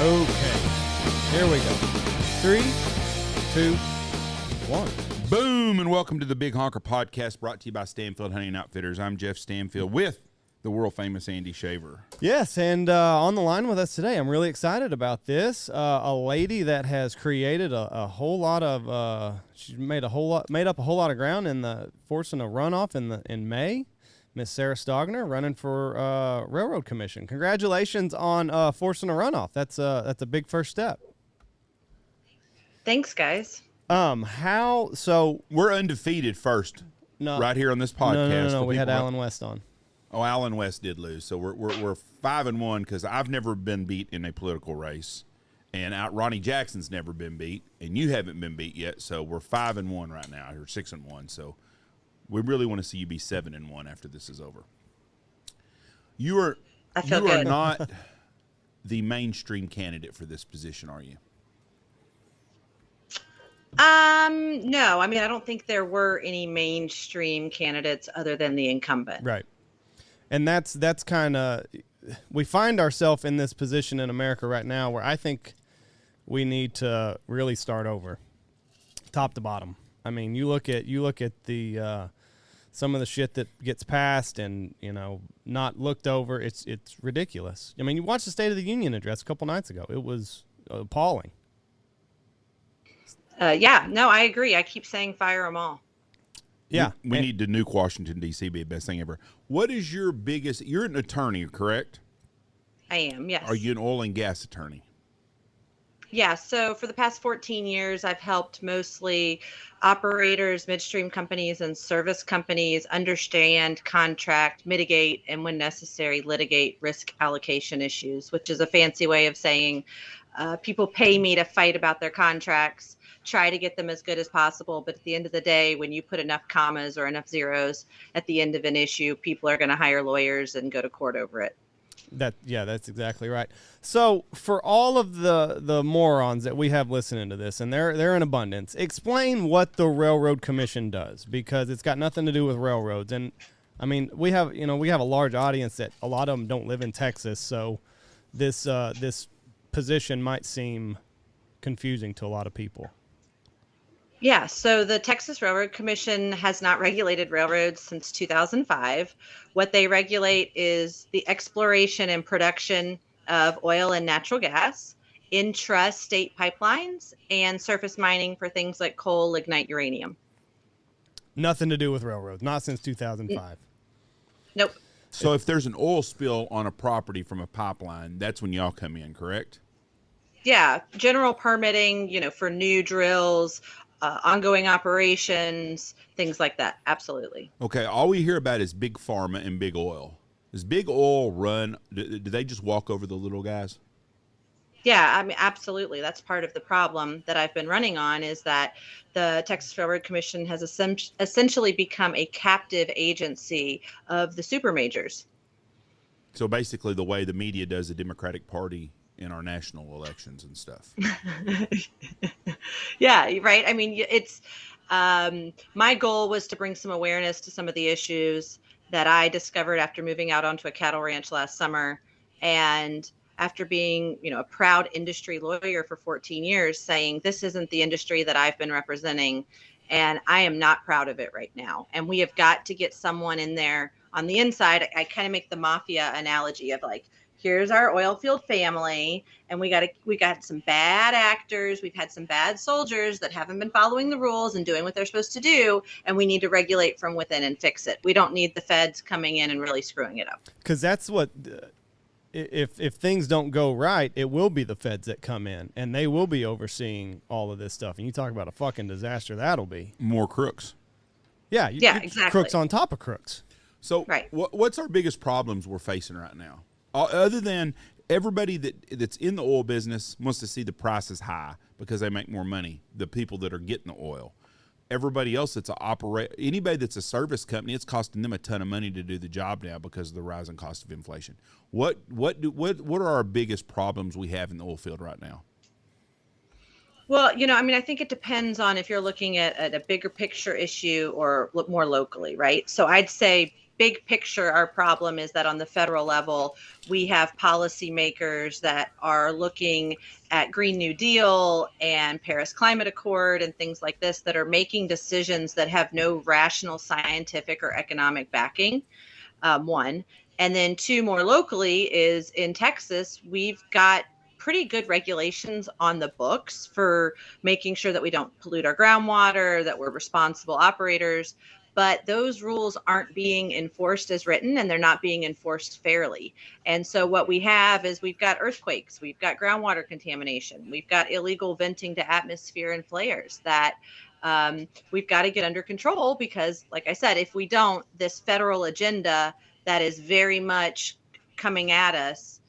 Okay, here we go. 3, 2, 1. Boom, and welcome to the Big Honker Podcast, brought to you by Stanfield Hunting Outfitters. I'm Jeff Stanfield with the world-famous Andy Shaver. Yes, and on the line with us today, I'm really excited about this. A lady that has created a whole lot of, she's made up a whole lot of ground in forcing a runoff in May. Miss Sarah Stogner running for Railroad Commission. Congratulations on forcing a runoff. That's a big first step. Thanks, guys. So we're undefeated first, right here on this podcast. No. We had Alan West on. Oh, Alan West did lose, so we're 5-1 because I've never been beat in a political race, and Ronnie Jackson's never been beat, and you haven't been beat yet. So we're 5-1 right now, or 6-1. So we really want to see you be 7-1 after this is over. You are not the mainstream candidate for this position, are you? No. I mean, I don't think there were any mainstream candidates other than the incumbent. Right. And that's kind of, we find ourselves in this position in America right now where I think we need to really start over, top to bottom. I mean, you look at the some of the shit that gets passed and, not looked over. It's ridiculous. I mean, you watched the State of the Union address a couple nights ago. It was appalling. Yeah, no, I agree. I keep saying fire them all. Yeah. We need to nuke Washington, D.C. be the best thing ever. What is your biggest, you're an attorney, correct? I am, yes. Are you an oil and gas attorney? Yeah, so for the past 14 years, I've helped mostly operators, midstream companies, and service companies understand, contract, mitigate, and when necessary, litigate risk allocation issues, which is a fancy way of saying people pay me to fight about their contracts, try to get them as good as possible. But at the end of the day, when you put enough commas or enough zeros at the end of an issue, people are going to hire lawyers and go to court over it. That's exactly right. So for all of the morons that we have listening to this, and they're in abundance, explain what the Railroad Commission does, because it's got nothing to do with railroads. And I mean, we have a large audience that a lot of them don't live in Texas, so this position might seem confusing to a lot of people. Yeah, so the Texas Railroad Commission has not regulated railroads since 2005. What they regulate is the exploration and production of oil and natural gas, intra-state pipelines, and surface mining for things like coal, lignite, uranium. Nothing to do with railroads, not since 2005. Nope. So if there's an oil spill on a property from a pipeline, that's when y'all come in, correct? Yeah, general permitting, for new drills, ongoing operations, things like that. Absolutely. Okay, all we hear about is big pharma and big oil. Does big oil run, do they just walk over the little guys? Yeah, I mean, absolutely. That's part of the problem that I've been running on, is that the Texas Railroad Commission has essentially become a captive agency of the super majors. So basically the way the media does the Democratic Party in our national elections and stuff. Yeah, right. I mean, it's my goal was to bring some awareness to some of the issues that I discovered after moving out onto a cattle ranch last summer. And after being, a proud industry lawyer for 14 years, saying this isn't the industry that I've been representing, and I am not proud of it right now. And we have got to get someone in there on the inside. I kind of make the mafia analogy of like, here's our oil field family, and we got some bad actors. We've had some bad soldiers that haven't been following the rules and doing what they're supposed to do, and we need to regulate from within and fix it. We don't need the feds coming in and really screwing it up. Because that's what, if things don't go right, it will be the feds that come in, and they will be overseeing all of this stuff. And you talk about a fucking disaster that'll be. More crooks. Yeah, exactly. Crooks on top of crooks. So right. What's our biggest problems we're facing right now? Other than everybody that's in the oil business wants to see the prices high because they make more money, the people that are getting the oil. Everybody else that's anybody that's a service company, it's costing them a ton of money to do the job now because of the rising cost of inflation. What are our biggest problems we have in the oil field right now? Well, I mean, I think it depends on if you're looking at a bigger picture issue or more locally, right? So I'd say big picture, our problem is that on the federal level, we have policymakers that are looking at Green New Deal and Paris Climate Accord and things like this that are making decisions that have no rational scientific or economic backing. One. And then two, more locally, is in Texas, we've got pretty good regulations on the books for making sure that we don't pollute our groundwater, that we're responsible operators. But those rules aren't being enforced as written, and they're not being enforced fairly. And so what we have is we've got earthquakes, we've got groundwater contamination, we've got illegal venting to atmosphere and flares that we've got to get under control, because, like I said, if we don't, this federal agenda that is very much coming at us,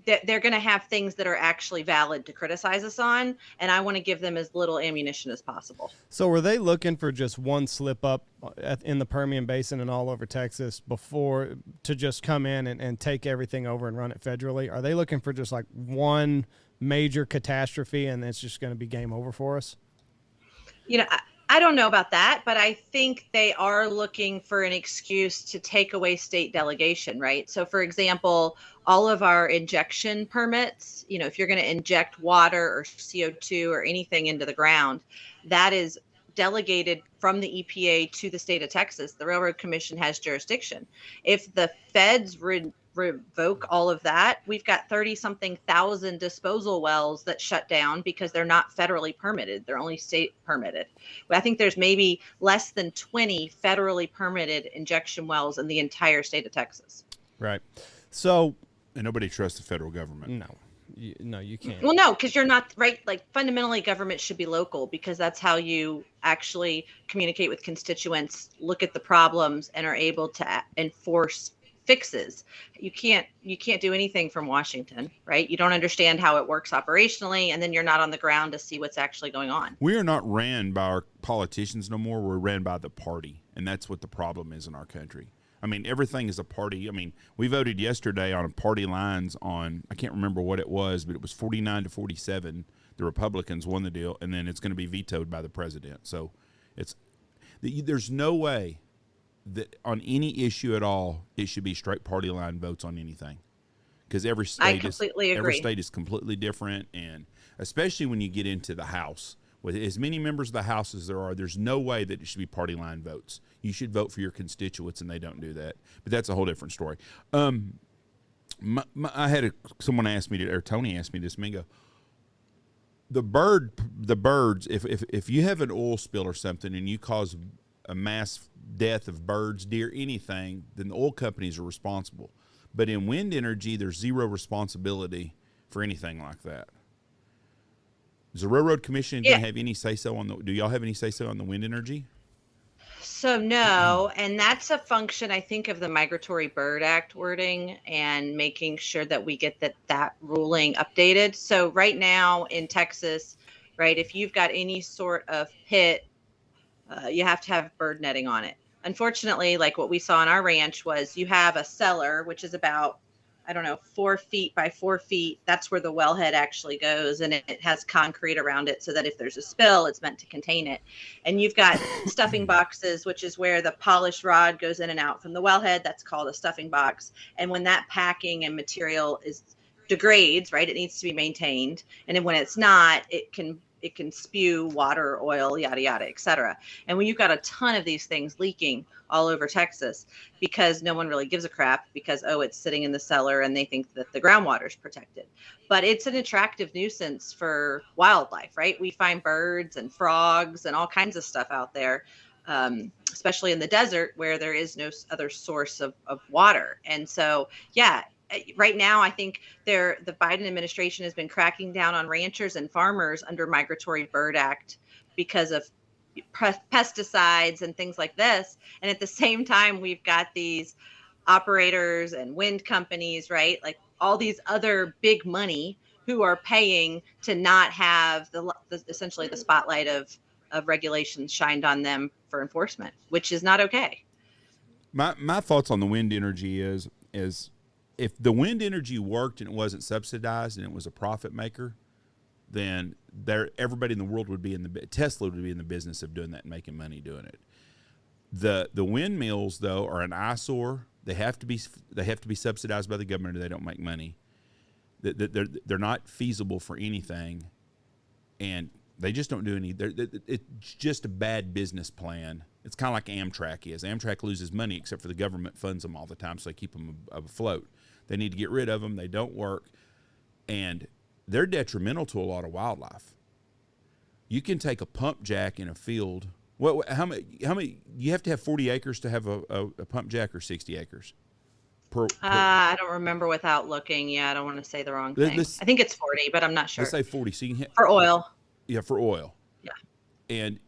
they're going to have things that are actually valid to criticize us on, and I want to give them as little ammunition as possible. So were they looking for just one slip up in the Permian Basin and all over Texas before to just come in and take everything over and run it federally? Are they looking for just like one major catastrophe and it's just going to be game over for us? I don't know about that, but I think they are looking for an excuse to take away state delegation, right? So, for example, all of our injection permits, if you're going to inject water or CO2 or anything into the ground, that is delegated from the EPA to the state of Texas. The Railroad Commission has jurisdiction. If the feds revoke all of that, we've got 30-something thousand disposal wells that shut down because they're not federally permitted. They're only state permitted. But I think there's maybe less than 20 federally permitted injection wells in the entire state of Texas. Right. So, and nobody trusts the federal government. No, you can't. Well, no, because you're not right. Like, fundamentally, government should be local, because that's how you actually communicate with constituents, look at the problems, and are able to enforce fixes. You can't do anything from Washington, right? You don't understand how it works operationally, and then you're not on the ground to see what's actually going on. We are not ran by our politicians no more. We're ran by the party, and that's what the problem is in our country. I mean, everything is a party. I mean, we voted yesterday on party lines on, I can't remember what it was, but it was 49 to 47. The Republicans won the deal, and then it's going to be vetoed by the president. So there's no way that on any issue at all, it should be straight party line votes on anything, because every state is completely different, and especially when you get into the House, with as many members of the House as there are, there's no way that it should be party line votes. You should vote for your constituents, and they don't do that. But that's a whole different story. I had someone ask me, or Tony asked me this, Mingo. The birds. If you have an oil spill or something, and you cause a mass death of birds, deer, anything, then the oil companies are responsible. But in wind energy, there's zero responsibility for anything like that. Does the Railroad Commission have any say-so on do y'all have any say-so on the wind energy? So no, and that's a function, I think, of the Migratory Bird Act wording and making sure that we get that ruling updated. So right now in Texas, right, if you've got any sort of pit, you have to have bird netting on it. Unfortunately, like what we saw on our ranch was you have a cellar, which is about, 4 feet by 4 feet. That's where the wellhead actually goes. And it has concrete around it so that if there's a spill, it's meant to contain it. And you've got stuffing boxes, which is where the polished rod goes in and out from the wellhead. That's called a stuffing box. And when that packing and material degrades, right, it needs to be maintained. And then when it's not, it can spew water, oil, yada, yada, et cetera. And when you've got a ton of these things leaking all over Texas, because no one really gives a crap, because, it's sitting in the cellar and they think that the groundwater is protected. But it's an attractive nuisance for wildlife, right? We find birds and frogs and all kinds of stuff out there, especially in the desert where there is no other source of water. And so, right now, I think the Biden administration has been cracking down on ranchers and farmers under Migratory Bird Act because of pesticides and things like this. And at the same time, we've got these operators and wind companies, right? Like all these other big money who are paying to not have essentially the spotlight of regulations shined on them for enforcement, which is not okay. My thoughts on the wind energy is if the wind energy worked and it wasn't subsidized and it was a profit maker, then everybody in the world would be Tesla would be in the business of doing that and making money doing it. The windmills though are an eyesore. They have to be subsidized by the government, or they don't make money. They're not feasible for anything, and they just don't do any. It's just a bad business plan. It's kind of like Amtrak is. Amtrak loses money except for the government funds them all the time, so they keep them afloat. They need to get rid of them. They don't work, and they're detrimental to a lot of wildlife. You can take a pump jack in a field. How many? You have to have 40 acres to have a pump jack, or 60 acres? I don't remember without looking. Yeah, I don't want to say the wrong thing. I think it's 40, but I'm not sure. Let's say 40. So you can for oil. Yeah, for oil. Yeah. And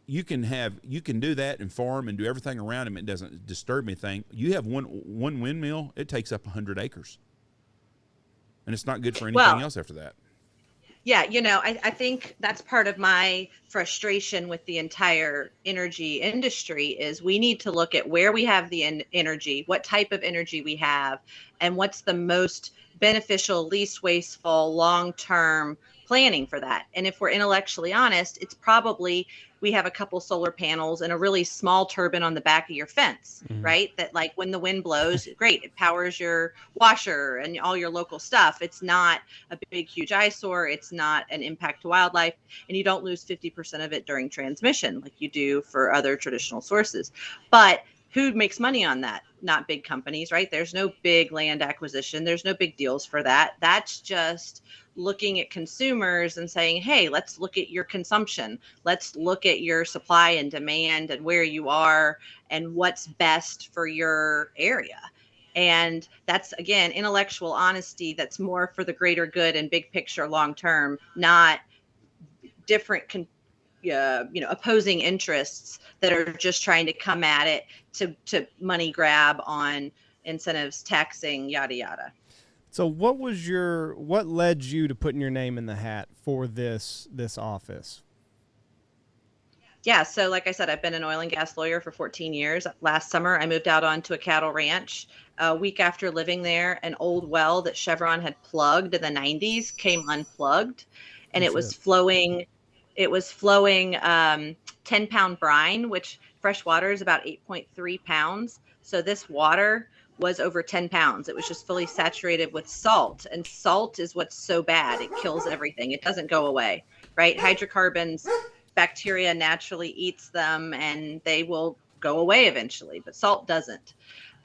you can do that and farm and do everything around them. It doesn't disturb anything. You have one windmill, it takes up 100 acres. And it's not good for anything else after that. Yeah, I think that's part of my frustration with the entire energy industry is we need to look at where we have the energy, what type of energy we have, and what's the most beneficial, least wasteful, long-term planning for that. And if we're intellectually honest, it's probably we have a couple solar panels and a really small turbine on the back of your fence, right? That like when the wind blows, great, it powers your washer and all your local stuff. It's not a big, huge eyesore. It's not an impact to wildlife. And you don't lose 50% of it during transmission like you do for other traditional sources. But who makes money on that? Not big companies, right? There's no big land acquisition. There's no big deals for that. That's just looking at consumers and saying, hey, let's look at your consumption. Let's look at your supply and demand and where you are and what's best for your area. And that's, again, intellectual honesty that's more for the greater good and big picture long term, not different opposing interests that are just trying to come at it to money grab on incentives, taxing, yada, yada. So what led you to putting your name in the hat for this office? Yeah, so like I said, I've been an oil and gas lawyer for 14 years. Last summer, I moved out onto a cattle ranch. A week after living there, an old well that Chevron had plugged in the 90s came unplugged, and it was flowing 10-pound brine, which fresh water is about 8.3 pounds. So this water was over 10 pounds. It was just fully saturated with salt, and salt is what's so bad. It kills everything. It doesn't go away, right? Hydrocarbons, bacteria naturally eats them and they will go away eventually, but salt doesn't.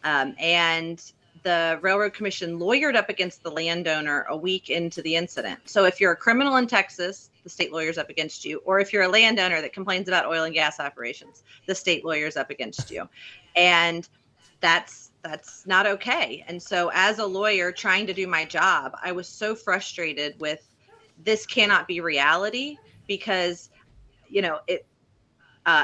And the Railroad Commission lawyered up against the landowner a week into the incident. So if you're a criminal in Texas, the state lawyer's up against you. Or if you're a landowner that complains about oil and gas operations, the state lawyer's up against you. And that's not okay. And so as a lawyer trying to do my job, I was so frustrated with this cannot be reality because,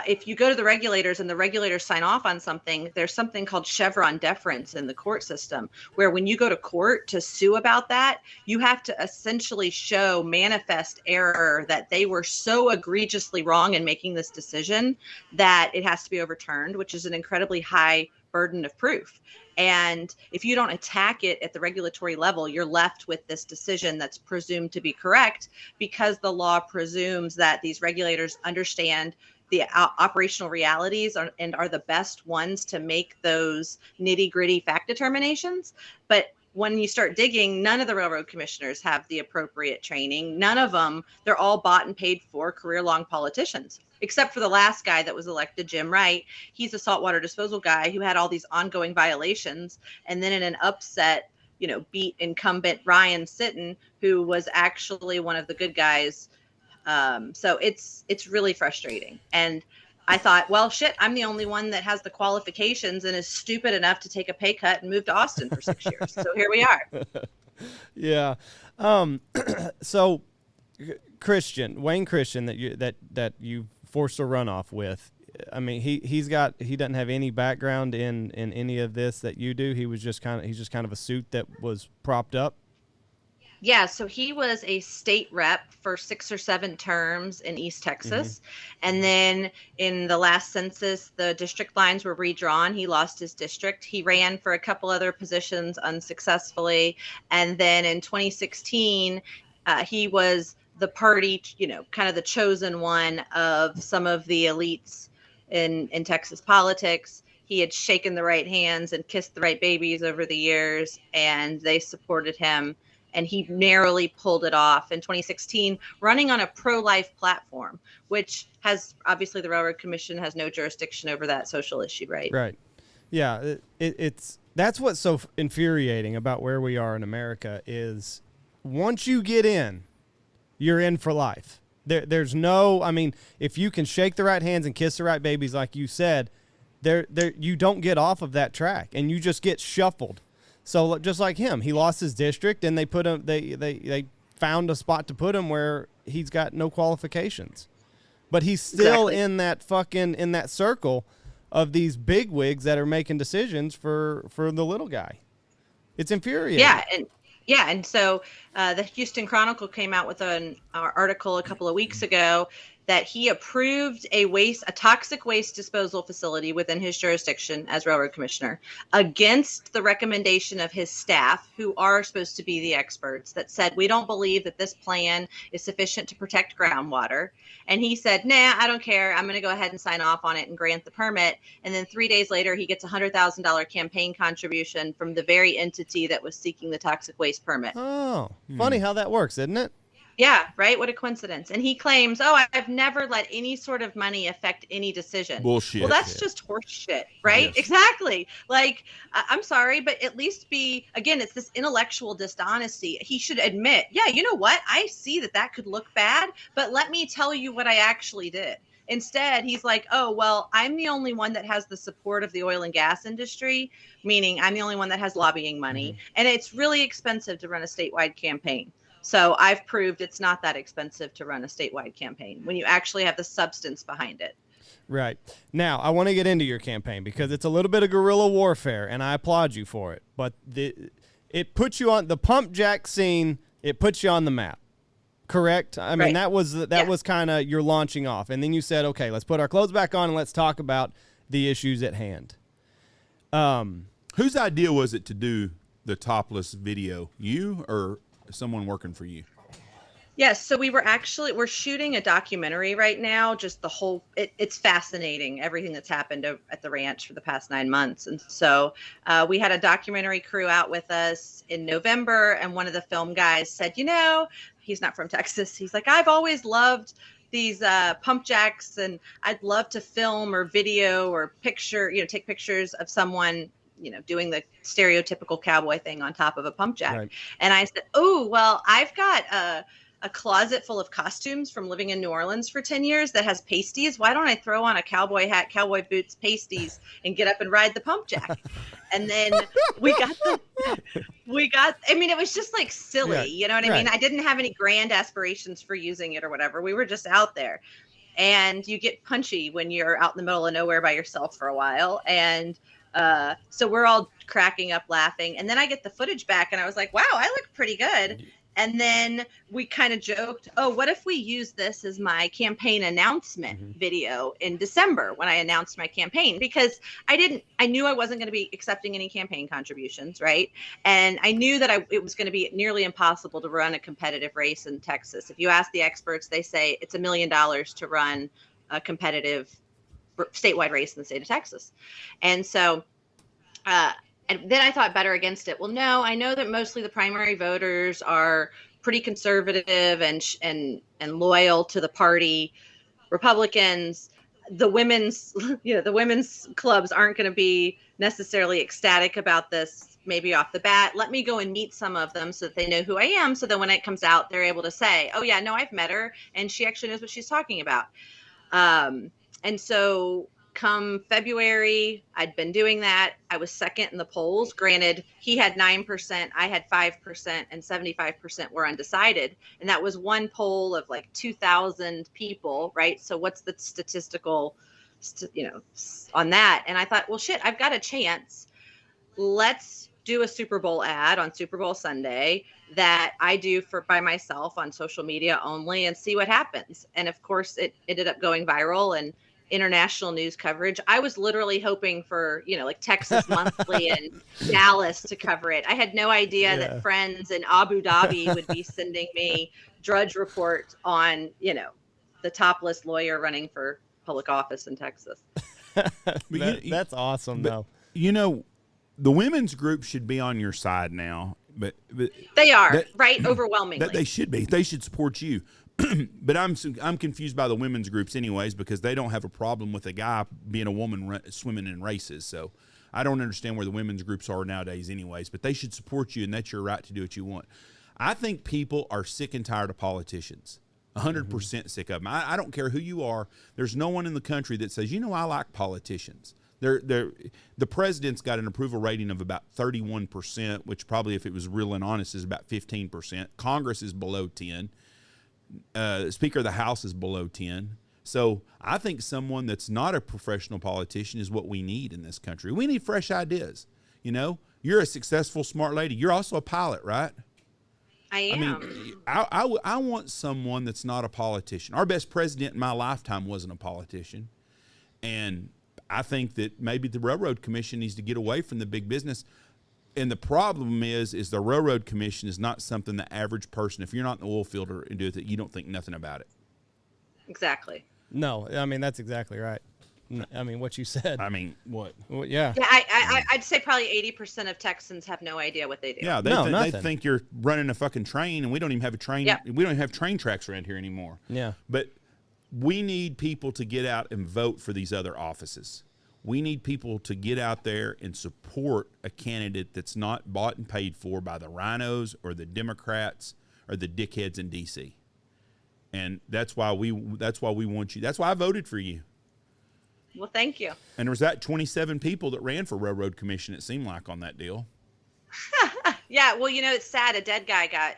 if you go to the regulators and the regulators sign off on something, there's something called Chevron deference in the court system, where when you go to court to sue about that, you have to essentially show manifest error that they were so egregiously wrong in making this decision that it has to be overturned, which is an incredibly high burden of proof. And if you don't attack it at the regulatory level, you're left with this decision that's presumed to be correct because the law presumes that these regulators understand the operational realities and are the best ones to make those nitty-gritty fact determinations. But when you start digging, none of the railroad commissioners have the appropriate training. None of them, they're all bought and paid for career-long politicians, except for the last guy that was elected, Jim Wright. He's a saltwater disposal guy who had all these ongoing violations. And then in an upset, beat incumbent Ryan Sitton, who was actually one of the good guys. So it's really frustrating. And I thought, well, shit, I'm the only one that has the qualifications and is stupid enough to take a pay cut and move to Austin for 6 years. So here we are. Yeah. So Wayne Christian that you forced a runoff with, I mean, he doesn't have any background in any of this that you do. He's just kind of a suit that was propped up. Yeah, so he was a state rep for 6 or 7 terms in East Texas. Mm-hmm. And then in the last census, the district lines were redrawn. He lost his district. He ran for a couple other positions unsuccessfully. And then in 2016, he was the party, kind of the chosen one of some of the elites in Texas politics. He had shaken the right hands and kissed the right babies over the years, and they supported him. And he narrowly pulled it off in 2016, running on a pro-life platform, which has obviously the Railroad Commission has no jurisdiction over that social issue, right? Right. Yeah. It's that's what's so infuriating about where we are in America is once you get in, you're in for life. There's no, I mean, if you can shake the right hands and kiss the right babies, like you said, you don't get off of that track, and you just get shuffled. So just like him, he lost his district, and they put him. They found a spot to put him where he's got no qualifications, but he's still in that circle of these bigwigs that are making decisions for the little guy. It's infuriating. And so the Houston Chronicle came out with an article a couple of weeks ago that he approved a toxic waste disposal facility within his jurisdiction as railroad commissioner against the recommendation of his staff, who are supposed to be the experts, that said, we don't believe that this plan is sufficient to protect groundwater. And he said, nah, I don't care. I'm going to go ahead and sign off on it and grant the permit. And then 3 days later, he gets a $100,000 campaign contribution from the very entity that was seeking the toxic waste permit. Oh, funny how that works, isn't it? Yeah, right? What a coincidence. And he claims, I've never let any sort of money affect any decision. Bullshit. Well, that's just horse shit, right? Yes. Exactly. Like, I'm sorry, but at least again, it's this intellectual dishonesty. He should admit, yeah, you know what? I see that could look bad, but let me tell you what I actually did. Instead, he's like, oh, well, I'm the only one that has the support of the oil and gas industry, meaning I'm the only one that has lobbying money. Mm-hmm. And it's really expensive to run a statewide campaign. So I've proved it's not that expensive to run a statewide campaign when you actually have the substance behind it. Right. Now, I want to get into your campaign because it's a little bit of guerrilla warfare, and I applaud you for it. But it puts you on the pump jack scene. It puts you on the map. Correct? I mean, that was kind of your launching off. And then you said, okay, let's put our clothes back on and let's talk about the issues at hand. Whose idea was it to do the topless video? You or someone working for you? Yes. So we're shooting a documentary right now. Just the whole, it's fascinating, everything that's happened at the ranch for the past 9 months. And so we had a documentary crew out with us in November. And one of the film guys said, he's not from Texas. He's like, I've always loved these pump jacks, and I'd love to film or video or take pictures of someone doing the stereotypical cowboy thing on top of a pump jack. Right. And I said, oh, well, I've got a closet full of costumes from living in New Orleans for 10 years that has pasties. Why don't I throw on a cowboy hat, cowboy boots, pasties, and get up and ride the pump jack? And then it was just like silly, right. You know what I mean? I didn't have any grand aspirations for using it or whatever. We were just out there. And you get punchy when you're out in the middle of nowhere by yourself for a while. And so we're all cracking up laughing. And then I get the footage back and I was like, wow, I look pretty good. And then we kind of joked, oh, what if we use this as my campaign announcement video in December when I announced my campaign? Because I knew I wasn't going to be accepting any campaign contributions, right? And I knew that it was going to be nearly impossible to run a competitive race in Texas. If you ask the experts, they say it's $1 million to run a competitive statewide race in the state of Texas. And so, and then I thought better against it. Well, no, I know that mostly the primary voters are pretty conservative and loyal to the party. Republicans, the women's clubs aren't going to be necessarily ecstatic about this maybe off the bat. Let me go and meet some of them so that they know who I am. So that when it comes out, they're able to say, oh yeah, no, I've met her and she actually knows what she's talking about. And so come February, I'd been doing that. I was second in the polls. Granted, he had 9%, I had 5%, and 75% were undecided. And that was one poll of like 2,000 people, right? So what's the statistical, on that? And I thought, well, shit, I've got a chance. Let's do a Super Bowl ad on Super Bowl Sunday that I do by myself on social media only and see what happens. And of course, it ended up going viral, and international news coverage. I was literally hoping for, like Texas Monthly and Dallas to cover it. I had no idea that friends in Abu Dhabi would be sending me Drudge Report on, the topless lawyer running for public office in Texas. That's awesome, though. The women's group should be on your side now, but they are, right? Overwhelmingly. They should be. They should support you. But I'm confused by the women's groups anyways, because they don't have a problem with a guy being a woman swimming in races. So I don't understand where the women's groups are nowadays anyways, but they should support you, and that's your right to do what you want. I think people are sick and tired of politicians. 100% sick of them. I don't care who you are. There's no one in the country that says, I like politicians. The president's got an approval rating of about 31%, which probably, if it was real and honest, is about 15%. Congress is below 10. Speaker of the House is below 10. So I think someone that's not a professional politician is what we need in this country. We need fresh ideas. You're a successful, smart lady. You're also a pilot, right? I am. I mean, I want someone that's not a politician. Our best president in my lifetime wasn't a politician. And I think that maybe the Railroad Commission needs to get away from the big business. And the problem is the Railroad Commission is not something the average person, if you're not in the oil field and do it, you don't think nothing about it. Exactly. No, I mean, that's exactly right. I mean, what you said. I mean, what? Well, yeah. Yeah, I'd say probably 80% of Texans have no idea what they do. Yeah, they think you're running a fucking train, and we don't even have a train. Yep. We don't have train tracks around here anymore. Yeah. But we need people to get out and vote for these other offices. We need people to get out there and support a candidate that's not bought and paid for by the rhinos or the Democrats or the dickheads in D.C. And that's why we want you. That's why I voted for you. Well, thank you. And there was that 27 people that ran for Railroad Commission, it seemed like, on that deal. Yeah, well, it's sad. A dead guy got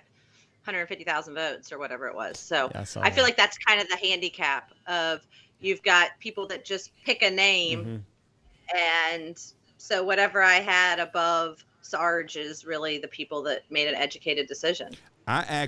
150,000 votes or whatever it was. So yeah, I feel like that's kind of the handicap of you've got people that just pick a name. And so whatever I had above Sarge is really the people that made an educated decision. I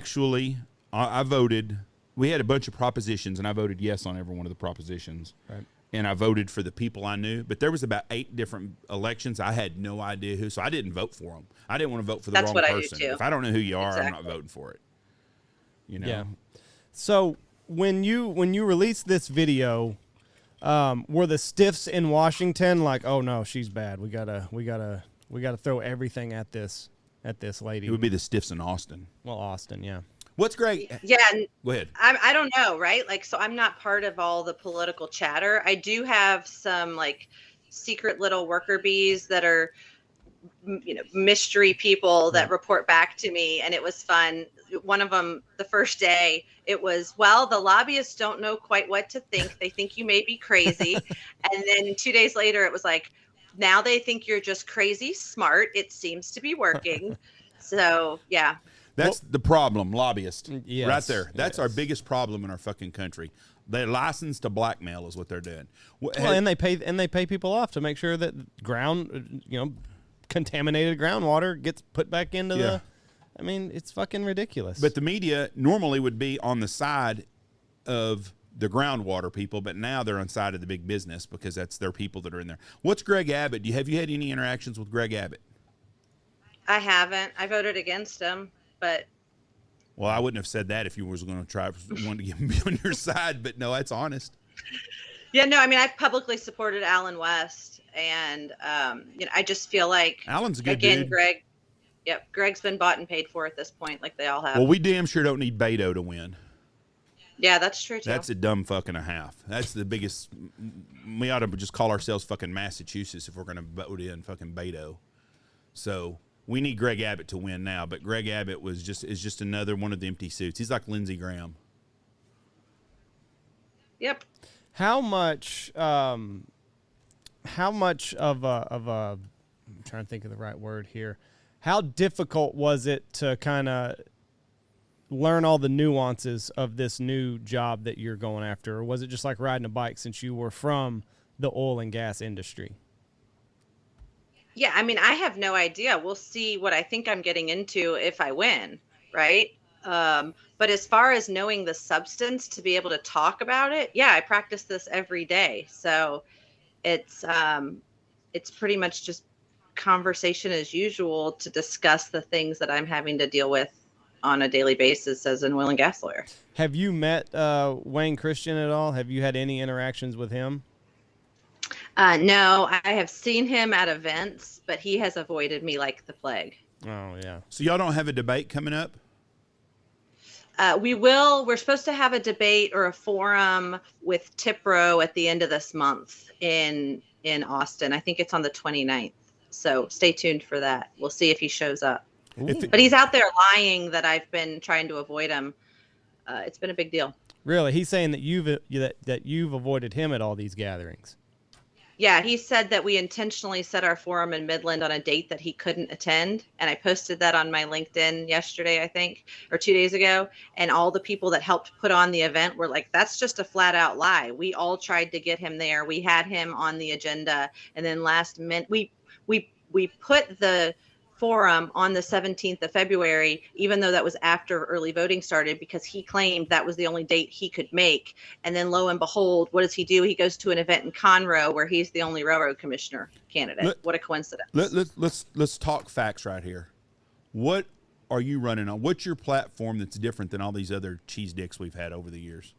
voted. We had a bunch of propositions, and I voted yes on every one of the propositions. Right. And I voted for the people I knew. But there was about 8 different elections. I had no idea who, so I didn't vote for them. I didn't want to vote for the wrong person. I do too. If I don't know who you are, Exactly. I'm not voting for it. Yeah. So when you released this video, were the stiffs in Washington like, oh no, she's bad. We gotta throw everything at this lady? It would be the stiffs in Austin. Well, Austin, yeah. What's great? Yeah. Go ahead. I don't know, right? So I'm not part of all the political chatter. I do have some secret little worker bees that are, mystery people that report back to me. And it was fun. One of them, the first day, it was, well, the lobbyists don't know quite what to think. They think you may be crazy. And then 2 days later, it was like, now they think you're just crazy smart. It seems to be working. So, yeah. That's the problem, lobbyists. Yes, right there. That's our biggest problem in our fucking country. They're licensed to blackmail is what they're doing. And they pay people off to make sure that contaminated groundwater gets put back into the. I mean, it's fucking ridiculous. But the media normally would be on the side of the groundwater people, but now they're on the side of the big business because that's their people that are in there. What's Greg Abbott? Have you had any interactions with Greg Abbott? I haven't. I voted against him. But well, I wouldn't have said that if you was going to want to get me on your side, but no, that's honest. Yeah, no, I mean, I've publicly supported Alan West, and I just feel like Alan's a good dude. Greg's been bought and paid for at this point, like they all have. Well, we damn sure don't need Beto to win. Yeah, that's true too. That's a dumb fucking a half. That's the biggest. We ought to just call ourselves fucking Massachusetts if we're going to vote in fucking Beto. So. We need Greg Abbott to win now, but Greg Abbott is just another one of the empty suits. He's like Lindsey Graham. Yep. How much of a I'm trying to think of the right word here. How difficult was it to kind of learn all the nuances of this new job that you're going after, or was it just like riding a bike since you were from the oil and gas industry? Yeah, I mean, I have no idea. We'll see what I think I'm getting into if I win, right? But as far as knowing the substance to be able to talk about it, yeah, I practice this every day. So it's pretty much just conversation as usual to discuss the things that I'm having to deal with on a daily basis as an oil and gas lawyer. Have you met Wayne Christian at all? Have you had any interactions with him? No, I have seen him at events, but he has avoided me like the plague. Oh, yeah. So y'all don't have a debate coming up? We will. We're supposed to have a debate or a forum with TIPRO at the end of this month in Austin. I think it's on the 29th. So stay tuned for that. We'll see if he shows up. But he's out there lying that I've been trying to avoid him. It's been a big deal. Really? He's saying that you've avoided him at all these gatherings. Yeah, he said that we intentionally set our forum in Midland on a date that he couldn't attend. And I posted that on my LinkedIn yesterday, I think, or 2 days ago. And all the people that helped put on the event were like, that's just a flat out lie. We all tried to get him there. We had him on the agenda. And then last minute, we put the forum on the 17th of February, even though that was after early voting started, because he claimed that was the only date he could make. And then lo and behold, what does he do? He goes to an event in Conroe where he's the only railroad commissioner candidate. What a coincidence. Let's talk facts right here. What are you running on? What's your platform that's different than all these other cheese dicks we've had over the years?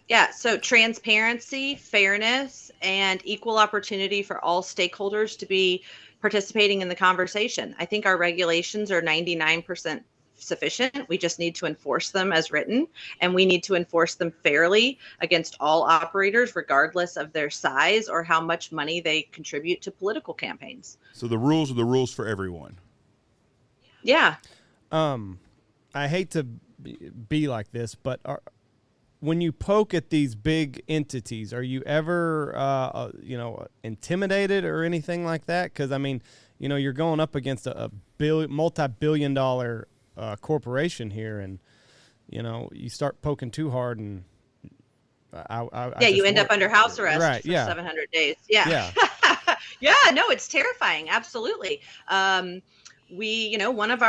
Yeah, so transparency, fairness, and equal opportunity for all stakeholders to be participating in the conversation. I think our regulations are 99% sufficient. We just need to enforce them as written, and we need to enforce them fairly against all operators, regardless of their size or how much money they contribute to political campaigns. So the rules are the rules for everyone. Yeah. I hate to be like this, but when you poke at these big entities, are you ever, intimidated or anything like that? Because, I mean, you're going up against a multi-billion-dollar corporation here, and, you start poking too hard, and you end up under house arrest right, for yeah. 700 days. Yeah. Yeah, no, it's terrifying. Absolutely. One of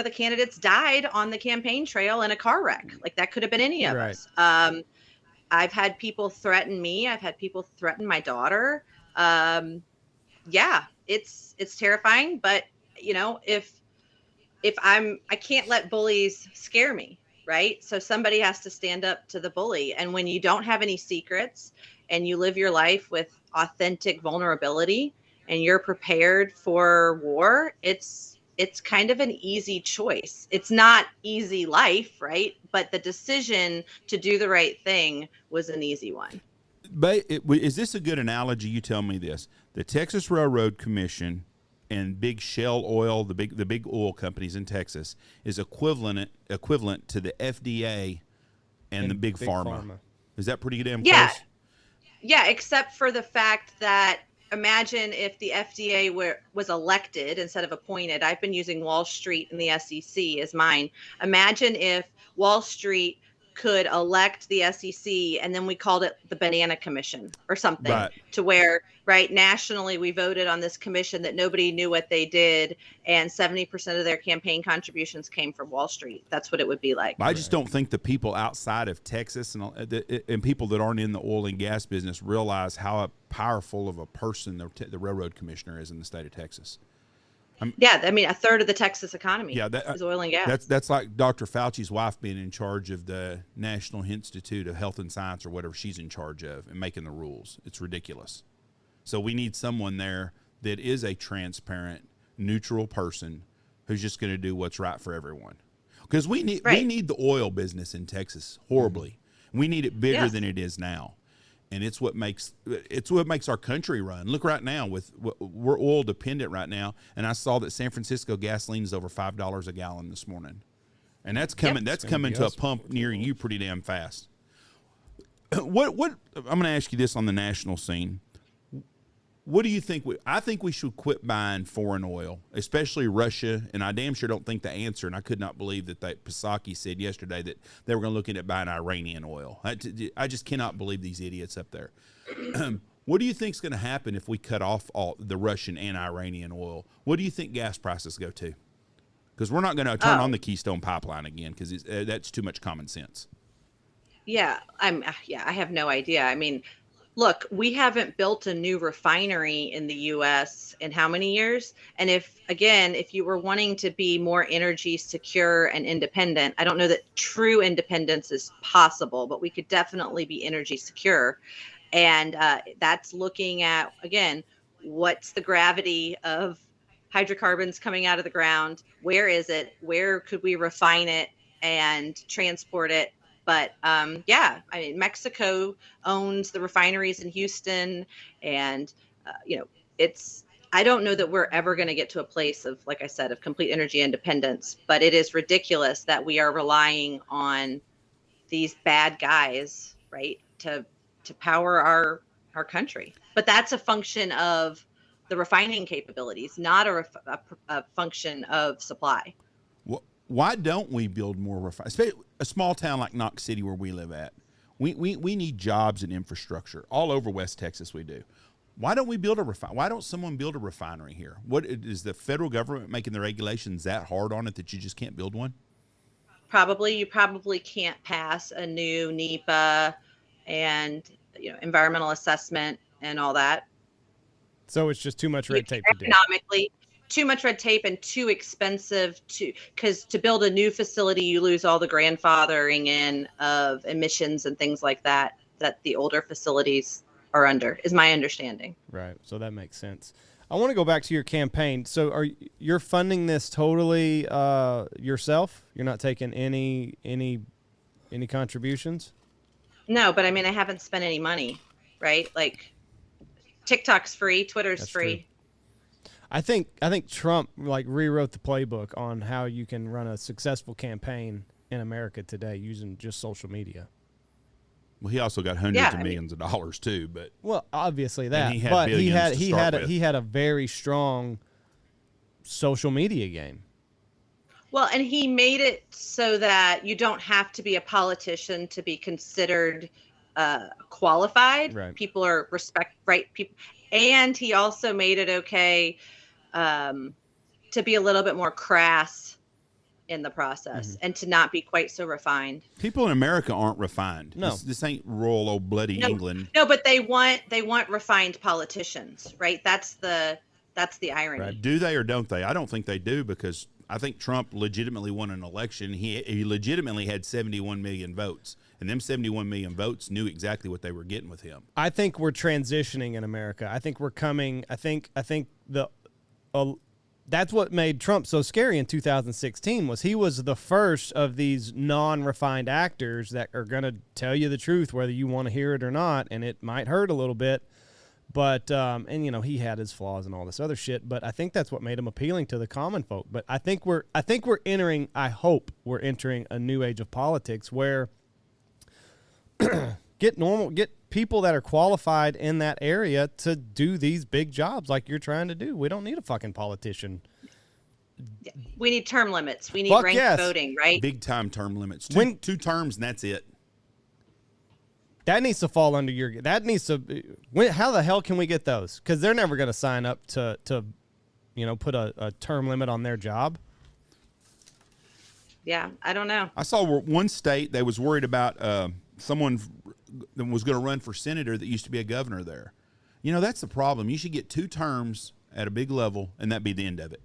the candidates died on the campaign trail in a car wreck. Like, that could have been any of us. I've had people threaten me. I've had people threaten my daughter. It's terrifying, but I can't let bullies scare me. Right. So somebody has to stand up to the bully. And when you don't have any secrets and you live your life with authentic vulnerability and you're prepared for war, it's kind of an easy choice. It's not easy life, right? But the decision to do the right thing was an easy one. But is this a good analogy? You tell me this. The Texas Railroad Commission and big Shell Oil, the big oil companies in Texas, is equivalent to the FDA and the big pharma. Is that pretty damn close? Yeah, except for the fact that imagine if the FDA was elected instead of appointed. I've been using Wall Street and the SEC as mine. Imagine if Wall Street could elect the SEC and then we called it the Banana Commission or something, right, to where, right, nationally we voted on this commission that nobody knew what they did, and 70% of their campaign contributions came from Wall Street. That's what it would be like. I just don't think the people outside of Texas and people that aren't in the oil and gas business realize how powerful of a person the railroad commissioner is in the state of Texas. A third of the Texas economy is oil and gas. That's like Dr. Fauci's wife being in charge of the National Institute of Health and Science or whatever she's in charge of and making the rules. It's ridiculous. So we need someone there that is a transparent, neutral person who's just going to do what's right for everyone. Because we need the oil business in Texas horribly. Mm-hmm. We need it bigger than it is now. And it's what makes our country run. Look right now, we're oil dependent right now, and I saw that San Francisco gasoline is over $5 a gallon this morning, and that's coming. That's coming to a pump near you pretty damn fast. What I'm going to ask you this on the national scene. What do you think? I think we should quit buying foreign oil, especially Russia. And I damn sure don't think the answer, and I could not believe that Psaki said yesterday that they were going to look at buying Iranian oil. I just cannot believe these idiots up there. What do you think is going to happen if we cut off all the Russian and Iranian oil? What do you think gas prices go to? Because we're not going to turn on the Keystone Pipeline again because that's too much common sense. Yeah, I have no idea. I mean, look, we haven't built a new refinery in the US in how many years? And if you were wanting to be more energy secure and independent, I don't know that true independence is possible, but we could definitely be energy secure. And that's looking at, again, what's the gravity of hydrocarbons coming out of the ground? Where is it? Where could we refine it and transport it? But yeah, I mean, Mexico owns the refineries in Houston, and I don't know that we're ever going to get to a place of, like I said, of complete energy independence. But it is ridiculous that we are relying on these bad guys, right, to power our country. But that's a function of the refining capabilities, not a function of supply. Why don't we build more refineries? A small town like Knox City, where we live at, we need jobs and infrastructure all over West Texas. We do. Why don't we build Why don't someone build a refinery here? What is the federal government making the regulations that hard on it that you just can't build one? You probably can't pass a new NEPA and environmental assessment and all that. So it's just too much red tape to do. Economically, too much red tape and too expensive because to build a new facility, you lose all the grandfathering in of emissions and things like that the older facilities are under, is my understanding. Right. So that makes sense. I want to go back to your campaign. So you're funding this totally yourself? You're not taking any contributions? No, but I mean, I haven't spent any money, right? Like TikTok's free, Twitter's free. True. I think Trump rewrote the playbook on how you can run a successful campaign in America today using just social media. Well, he also got hundreds of millions of dollars too, but obviously that. He had a very strong social media game. Well, and he made it so that you don't have to be a politician to be considered qualified. Right. People are people, and he also made it okay to be a little bit more crass in the process and to not be quite so refined. People in America aren't refined. No, this ain't rural old bloody England. No, but they want refined politicians, right? That's the irony. Right. Do they or don't they? I don't think they do, because I think Trump legitimately won an election. He legitimately had 71 million votes, and them 71 million votes knew exactly what they were getting with him. I think we're transitioning in America. I think we're coming. I think that's what made Trump so scary in 2016 was he was the first of these non-refined actors that are going to tell you the truth, whether you want to hear it or not, and it might hurt a little bit. But he had his flaws and all this other shit. But I think that's what made him appealing to the common folk. But I think we're entering. I hope we're entering a new age of politics where get people that are qualified in that area to do these big jobs like you're trying to do. We don't need a fucking politician. We need term limits. We need ranked voting, right? Big time term limits. Two terms and that's it. That needs to fall under your. That needs to. How the hell can we get those? Because they're never going to sign up to put a term limit on their job. Yeah, I don't know. I saw one state they was worried about someone that was going to run for senator that used to be a governor there. That's the problem. You should get 2 terms at a big level, and that be the end of it.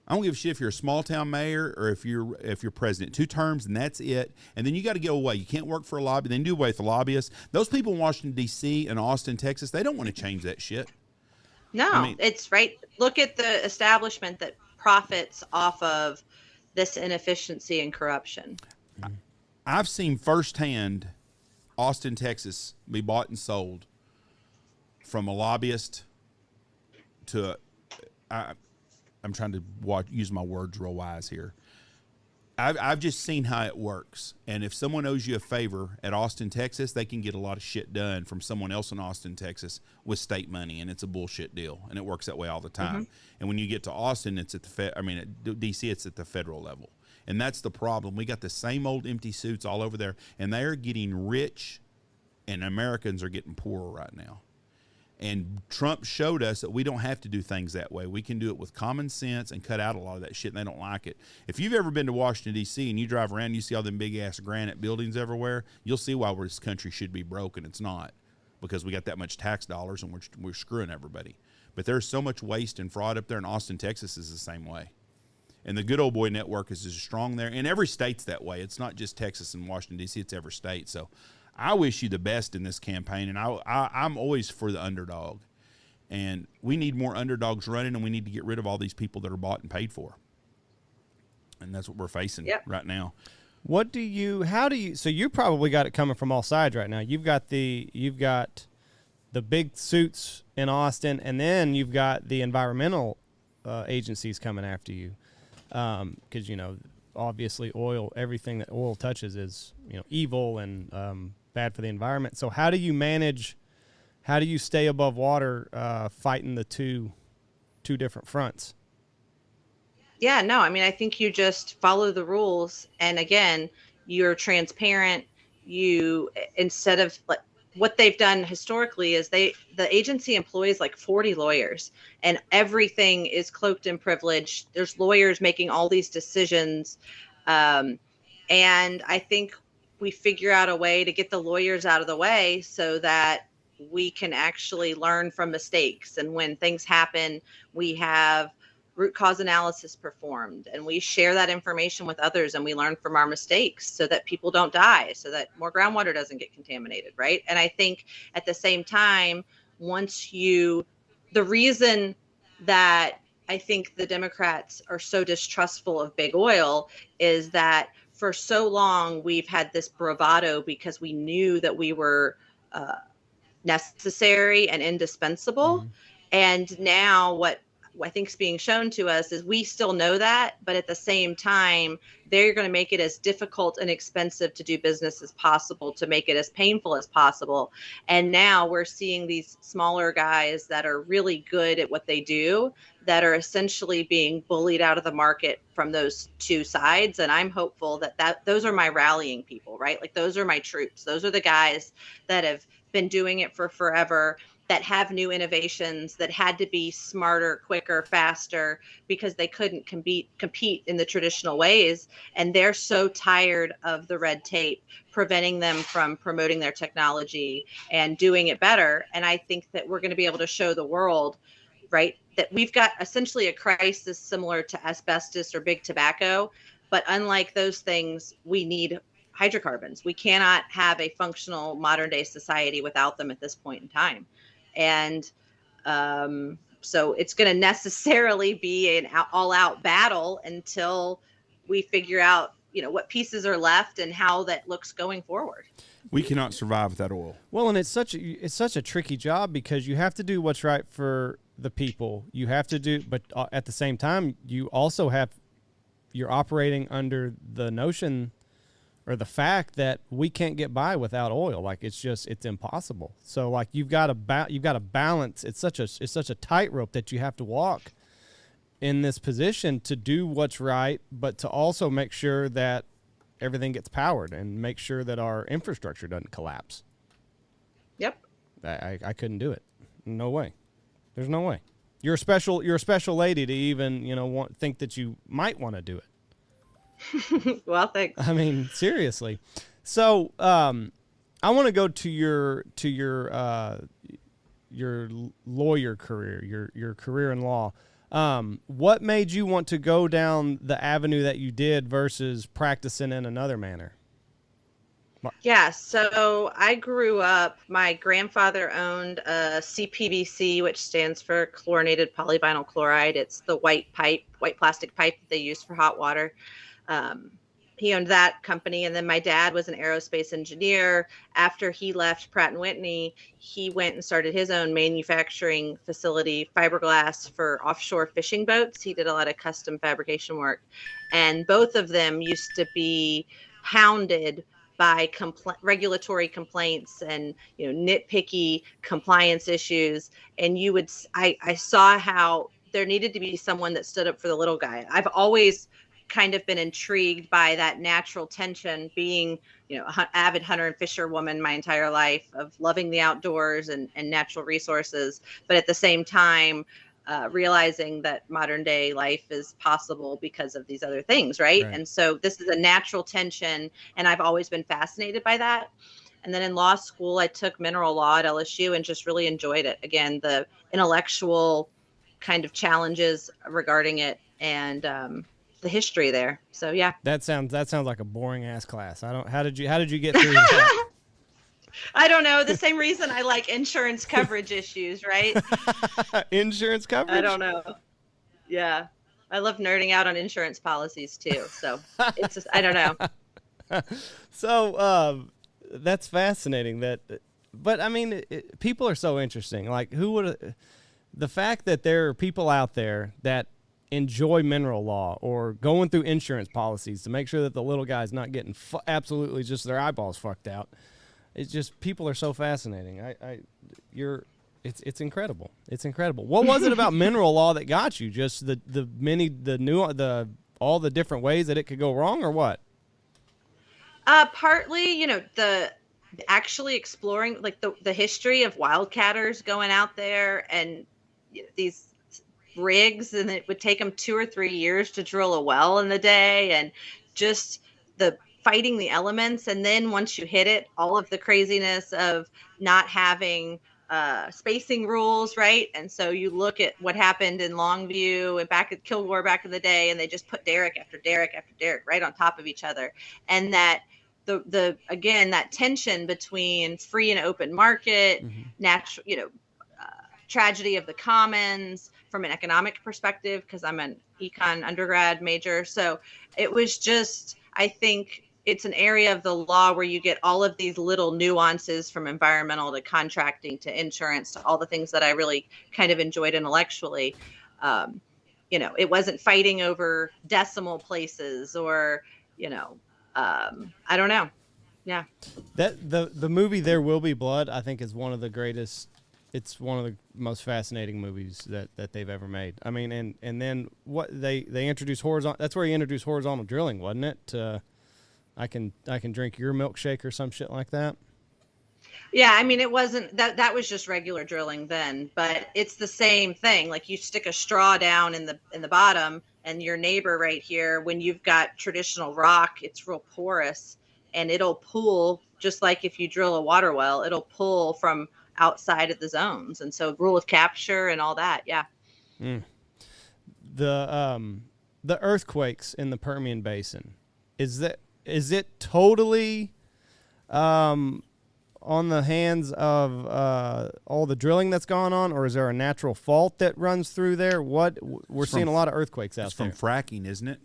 I don't give a shit if you're a small town mayor or if you're president. 2 terms and that's it. And then you got to go away. You can't work for a lobby. Then do away with the lobbyists. Those people in Washington D.C. and Austin, Texas, they don't want to change that shit. No, it's right. Look at the establishment that profits off of this inefficiency and corruption. I've seen firsthand Austin, Texas be bought and sold from a lobbyist to I'm trying to use my words real wise here. I've just seen how it works. And if someone owes you a favor at Austin, Texas, they can get a lot of shit done from someone else in Austin, Texas with state money, and it's a bullshit deal. And it works that way all the time. And when you get to Austin, it's at DC, it's at the federal level. And that's the problem. We got the same old empty suits all over there, and they are getting rich, and Americans are getting poorer right now. And Trump showed us that we don't have to do things that way. We can do it with common sense and cut out a lot of that shit, and they don't like it. If you've ever been to Washington, D.C., and you drive around, you see all them big-ass granite buildings everywhere, you'll see why this country should be broke, and it's not, because we got that much tax dollars, and we're screwing everybody. But there's so much waste and fraud up there, and Austin, Texas is the same way. And the Good Old Boy Network is as strong there. And every state's that way. It's not just Texas and Washington, D.C., it's every state. So I wish you the best in this campaign, and I'm always for the underdog. And we need more underdogs running, and we need to get rid of all these people that are bought and paid for. And that's what we're facing right now. So you probably got it coming from all sides right now. You've got the big suits in Austin, and then you've got the environmental agencies coming after you. Because, obviously everything that oil touches is, evil and bad for the environment. So how do you stay above water fighting the two different fronts? Yeah, no, I think you just follow the rules. And again, you're transparent. Instead of what they've done historically is the agency employs like 40 lawyers, and everything is cloaked in privilege. There's lawyers making all these decisions. And I think we figure out a way to get the lawyers out of the way so that we can actually learn from mistakes. And when things happen, we have root cause analysis performed, and we share that information with others, and we learn from our mistakes so that people don't die, so that more groundwater doesn't get contaminated, right? And I think at the same time, the reason that I think the Democrats are so distrustful of big oil is that for so long we've had this bravado because we knew that we were necessary and indispensable. Mm-hmm. And now what I think is being shown to us is we still know that, but at the same time, they're going to make it as difficult and expensive to do business as possible, to make it as painful as possible. And now we're seeing these smaller guys that are really good at what they do that are essentially being bullied out of the market from those two sides. And I'm hopeful that those are my rallying people, right? Like those are my troops. Those are the guys that have been doing it for forever, that have new innovations, that had to be smarter, quicker, faster, because they couldn't compete in the traditional ways. And they're so tired of the red tape preventing them from promoting their technology and doing it better. And I think that we're going to be able to show the world, right, that we've got essentially a crisis similar to asbestos or big tobacco. But unlike those things, we need hydrocarbons. We cannot have a functional modern day society without them at this point in time. And so it's going to necessarily be an all-out battle until we figure out, what pieces are left and how that looks going forward. We cannot survive without oil. Well, and it's such a tricky job because you have to do what's right for the people. You have to do, but at the same time, you're operating under the notion or the fact that we can't get by without oil. Like it's impossible. So like you've got to balance. It's such a tightrope that you have to walk in this position to do what's right, but to also make sure that everything gets powered and make sure that our infrastructure doesn't collapse. Yep. I couldn't do it. No way. There's no way. You're a special lady to even, think that you might want to do it. Well, thanks. I mean, seriously. So, I want to go to your lawyer career, your career in law. What made you want to go down the avenue that you did versus practicing in another manner? Yeah, so I grew up, my grandfather owned a CPVC, which stands for chlorinated polyvinyl chloride. It's the white plastic pipe that they use for hot water. He owned that company. And then my dad was an aerospace engineer. After he left Pratt & Whitney, he went and started his own manufacturing facility, fiberglass for offshore fishing boats. He did a lot of custom fabrication work. And both of them used to be hounded by regulatory complaints and nitpicky compliance issues. And I saw how there needed to be someone that stood up for the little guy. I've always kind of been intrigued by that natural tension, being, avid hunter and fisher woman my entire life, of loving the outdoors and natural resources, but at the same time, realizing that modern day life is possible because of these other things, right? And so this is a natural tension, and I've always been fascinated by that. And then in law school, I took mineral law at LSU and just really enjoyed it. Again, the intellectual kind of challenges regarding it, and the history there. So yeah. That sounds like a boring ass class. How did you get through that? I don't know. The same reason I like insurance coverage issues, right? Insurance coverage? I don't know. Yeah. I love nerding out on insurance policies too. So it's just, I don't know. So that's fascinating. But I mean, people are so interesting. Like, the fact that there are people out there that enjoy mineral law or going through insurance policies to make sure that the little guy's not getting absolutely just their eyeballs fucked out. It's just, people are so fascinating. It's incredible. It's incredible. What was it about mineral law that got you? Just all the different ways that it could go wrong, or what? Partly, the actually exploring like the history of wildcatters going out there and these rigs, and it would take them 2 or 3 years to drill a well in the day, and just the fighting the elements. And then once you hit it, all of the craziness of not having spacing rules, right? And so you look at what happened in Longview and back at Kilgore back in the day, and they just put derrick after derrick after derrick right on top of each other. And that again, that tension between free and open market, natural, tragedy of the commons from an economic perspective, because I'm an econ undergrad major. So it was just, I think it's an area of the law where you get all of these little nuances, from environmental to contracting to insurance to all the things that I really kind of enjoyed intellectually. It wasn't fighting over decimal places or, I don't know. Yeah. That the movie There Will Be Blood, I think, is one of the greatest. It's one of the most fascinating movies that they've ever made. I mean, and then what they introduced horizontal. That's where he introduced horizontal drilling, wasn't it? I can drink your milkshake or some shit like that. Yeah, I mean, it wasn't that was just regular drilling then, but it's the same thing. Like, you stick a straw down in the bottom, and your neighbor right here, when you've got traditional rock, it's real porous, and it'll pool, just like if you drill a water well, it'll pull from outside of the zones. And so rule of capture and all that. Yeah. The earthquakes in the Permian Basin, is it totally on the hands of all the drilling that's gone on, or is there a natural fault that runs through there? We're seeing a lot of earthquakes out there. It's from fracking, isn't it?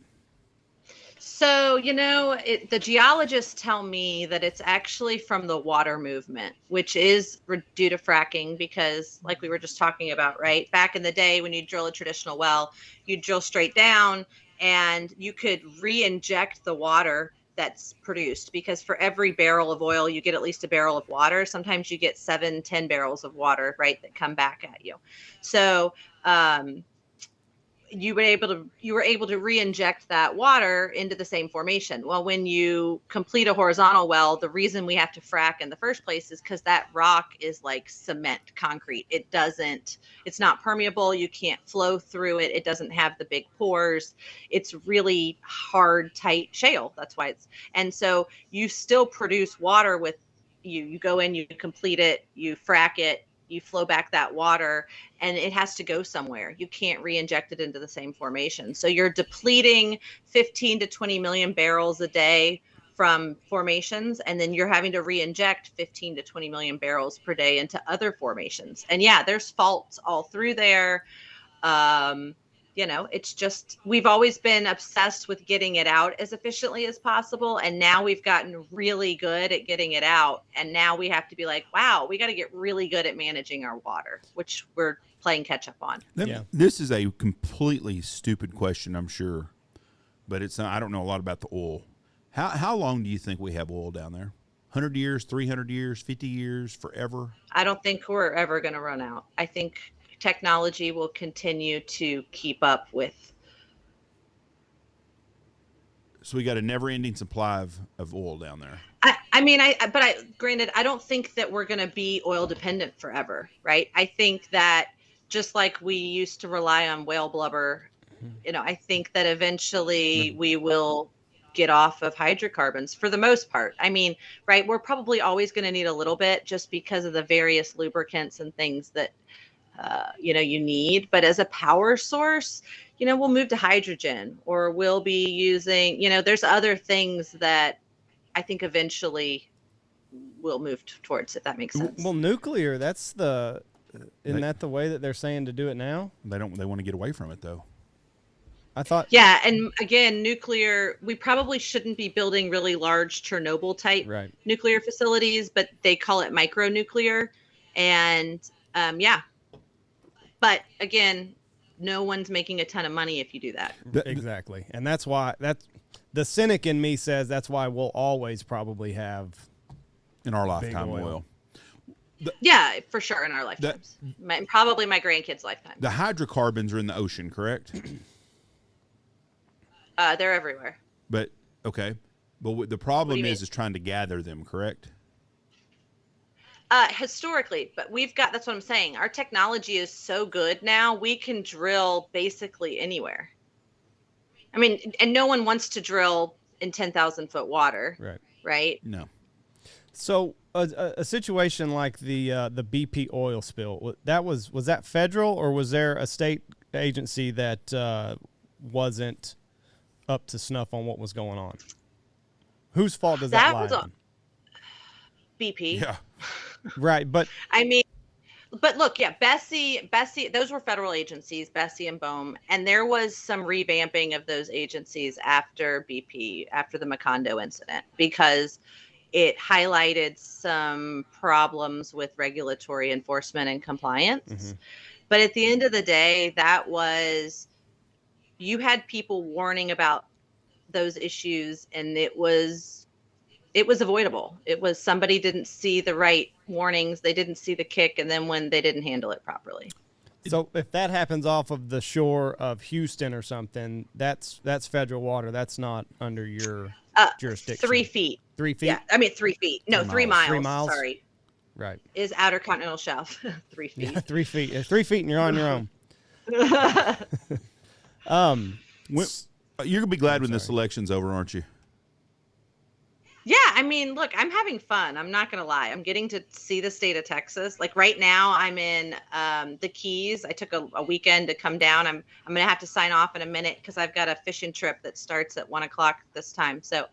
So, the geologists tell me that it's actually from the water movement, which is due to fracking, because like we were just talking about, right? Back in the day, when you drill a traditional well, you drill straight down and you could re-inject the water that's produced, because for every barrel of oil, you get at least a barrel of water. Sometimes you get 7-10 barrels of water, right, that come back at you. So, you were able to re-inject that water into the same formation. Well, when you complete a horizontal well, the reason we have to frack in the first place is because that rock is like cement, concrete. It's not permeable. You can't flow through it. It doesn't have the big pores. It's really hard, tight shale. That's why and so you still produce water with you go in, you complete it, you frack it, you flow back that water, and it has to go somewhere. You can't re-inject it into the same formation. So you're depleting 15 to 20 million barrels a day from formations, and then you're having to re-inject 15 to 20 million barrels per day into other formations. And yeah, there's faults all through there. It's just, we've always been obsessed with getting it out as efficiently as possible. And now we've gotten really good at getting it out. And now we have to be like, wow, we got to get really good at managing our water, which we're playing catch up on. This is a completely stupid question, I'm sure, but I don't know a lot about the oil. How long do you think we have oil down there? 100 years, 300 years, 50 years, forever? I don't think we're ever going to run out. I think technology will continue to keep up with So we got a never-ending supply of oil down there. Granted, I don't think that we're going to be oil dependent forever, right? I think that just like we used to rely on whale blubber, I think that eventually we will get off of hydrocarbons for the most part. I mean, right, we're probably always going to need a little bit just because of the various lubricants and things that, you need. But as a power source, we'll move to hydrogen, or we'll be using, there's other things that I think eventually we'll move towards, if that makes sense. Well, nuclear, isn't that the way that they're saying to do it now? They want to get away from it, though. I thought. Yeah, and again, nuclear, we probably shouldn't be building really large Chernobyl type nuclear facilities, but they call it micronuclear. And but again, no one's making a ton of money if you do that. Exactly. And that's why the cynic in me says that's why we'll always probably have in our lifetime oil. Yeah, for sure, in our lifetimes. Probably my grandkids' lifetime. The hydrocarbons are in the ocean, correct? They're everywhere. But okay, but the problem is trying to gather them, correct? Historically, but that's what I'm saying. Our technology is so good now, we can drill basically anywhere. I mean, and no one wants to drill in 10,000 foot water, right? No. So a situation like the BP oil spill, was that federal, or was there a state agency that wasn't up to snuff on what was going on? Whose fault does that lie on? BP. Yeah. Right, but but look, Bessie, those were federal agencies, Bessie and Bohm, and there was some revamping of those agencies after BP, after the Macondo incident, because it highlighted some problems with regulatory enforcement and compliance. Mm-hmm. But at the end of the day, you had people warning about those issues, and it was avoidable. It was somebody didn't see the right warnings, they didn't see the kick, and then when they didn't handle it properly. So if that happens off of the shore of Houston or something, that's federal water. That's not under your jurisdiction. 3 feet. 3 feet? Yeah, I mean 3 feet. No, 3 miles. 3 miles. Sorry. Right. Is outer continental shelf 3 feet. Yeah, 3 feet. 3 feet, and you're on your own. You're gonna be glad when this election's over, aren't you? Yeah, I mean, look, I'm having fun. I'm not going to lie. I'm getting to see the state of Texas. Like right now, I'm in the Keys. I took a weekend to come down. I'm going to have to sign off in a minute because I've got a fishing trip that starts at 1:00 this time. So,